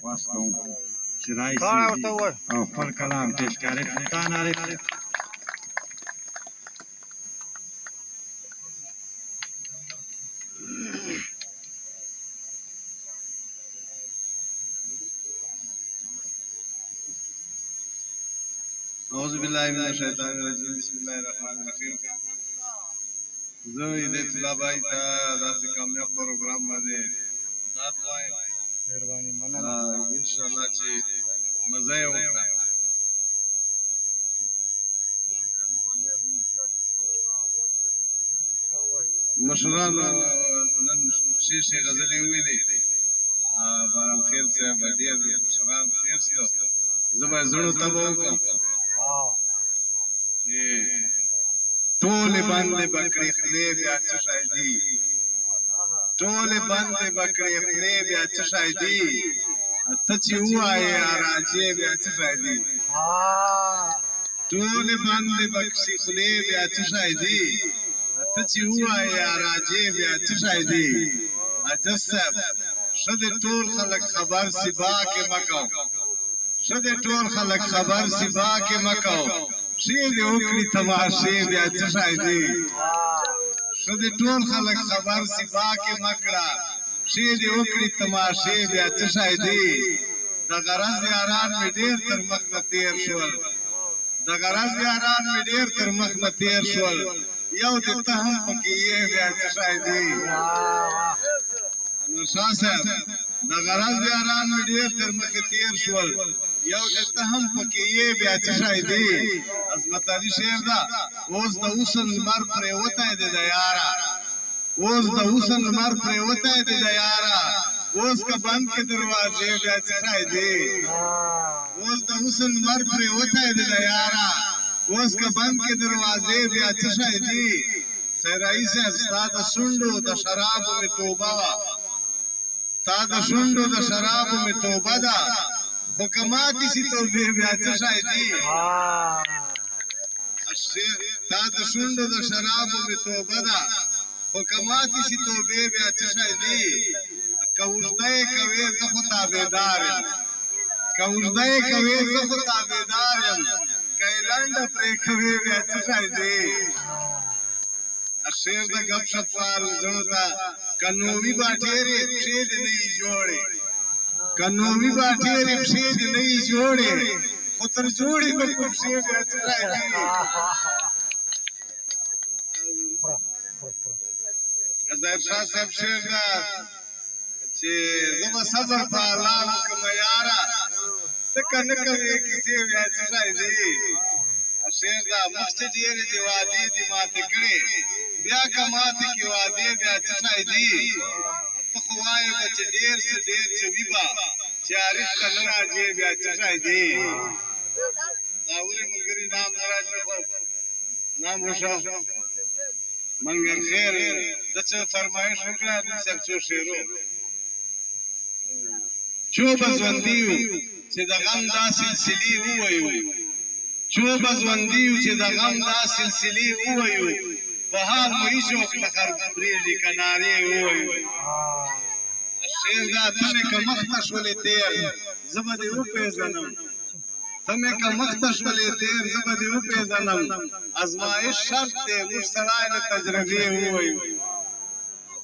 درخواست کوم چې راشي او خپل کلام پیش کړي. سلطان عارف اعوذ بالله من الشیطان الرجیم بسم الله الرحمن الرحیم. زه دې طلبای ته داسې کامیاب پروګرام باندې ذات وایم. مهرباني مننه. ان شاء الله چې مزه یې وکړه. مشران نن شیشې غزلې ویلې، بارم خیل صاحب ډېر مشران تېر شو. زه به زړو ته به وکړم چې ټولې بندې بکړې خولې بیا څه شی دي، ټولې بندې بکړې خولې بیا څه شی دي، ته چې ووایې راجې بیا څه شی دي، ټولې بندې بکړې خولې بیا څه شی دي، ته چې ووایې راجې بیا څه شی دي. عجز صاحب ښه دې ټول خلک خبر سي باکې مه کوه، ښه دې ټول خلک خبر سي باکې مه کوه، ښې دې وکړي تماشې بیا څه شی دي، ښه دې ټول خلک خبر سي باکې مه کړه، ښې دې وکړي تماشې بیا څه شی دي. د غرض یاران مې ډېر تر مخ نه تېر شول، د غرض یاران مې ډېر تر مخ نه تېر شول، یو دې ته هم پکې یې بیا څه شی دي. نو شاه صاحب د غرض یاران مې ډېر تر مخې تېر شول، یو دې ته هم پکې یې بیا څه شی دي. عظمت علي شعر ده، اوس د حسن لمر پرېوتی دی د یاره، اوس د حسن لمر پرېوتی دی د یاره، اوس که بند کې دروازې بیا څه شی دي، اوس د حسن لمر پرېوتی دی د یاره، اوس که بند کې دروازې بیا څه شی دي. سیرایي صاحب ستا د شونډو د شرابو مې توبه وه، تا د شونډو د شرابو مې توبه ده، خو که ماتې شي توبې بیا څه شی دي. تا د شونډو د شرابو مې توبه ده، خو که ماتې شي توبې بیا څه شی دي. که اوږده یې کوې زه خو تابعدار یم، که اوږده یې کوې زه خو تابعدار یم، که یې لنډه پرې کوې بیا څه شی دي. شعر د ګپ شپ وال زړو ته که نومي با ډېرې پښې دې نه وي جوړې، که نومي با ډېرې پښې دې نه وي جوړې، خو تر جوړې به کوم پښې بیا څه شی دي. ظاهر شاه صاحب شعر ده چې زه به صبر په الله وکړمه یاره، ته که نه کوې کیسې بیا څه شی دي. شعر ده مخ چې ډېرې دې وعدې دې ماتې کړې، بیا که ماتې کړې وعدې بیا څه شی دي. ته خو وایې به چې ډېر څه ډېر څه وي به، چې عارف ته نه راځې بیا څه شی دي. دا ولې ملګري نام نه راځي، خو نام وشه منګل خیر د څه فرمایش وکړه علي صاحب څو شعرو. چو به ژوندي یو چې د غم دا سلسلې ووایو، چو به ژوندي یو چې د غم دا سلسلې ووایو، په حال مو هېڅوک نه خبرېږي که نارې ووایو. شعر دا ته مې که مخته شولې تېر زه به دې وپېژنم، ته مې که مخته شولې تېر زه به دې وپېژنم، ازمایش شرط دی موږ سړی له تجربې ووایو.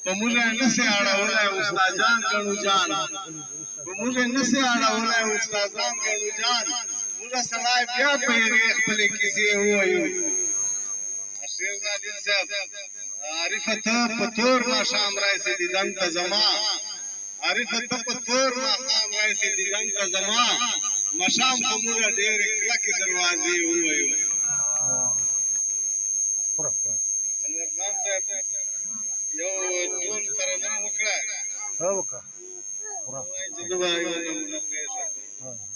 په موږ یې نسې اړولی استادان ګڼو جان، په موږ یې نسې اړولی استادان ګڼو جان، موږ سړی بیا په هغې خپلې کیسې ووایو. شعر ده علي صاحب، عارفه ته په تور ماښام راسې دیدن ته زما، عارفه ته په تور ماښام راسې دیدن ته زما، ماښام خو موږ ډېرې کلکې دروازې ووایو. انور خان صاحب یو ټول ترنم وکړه، وکړه چې زه به یو نمونه پرېښه کړم.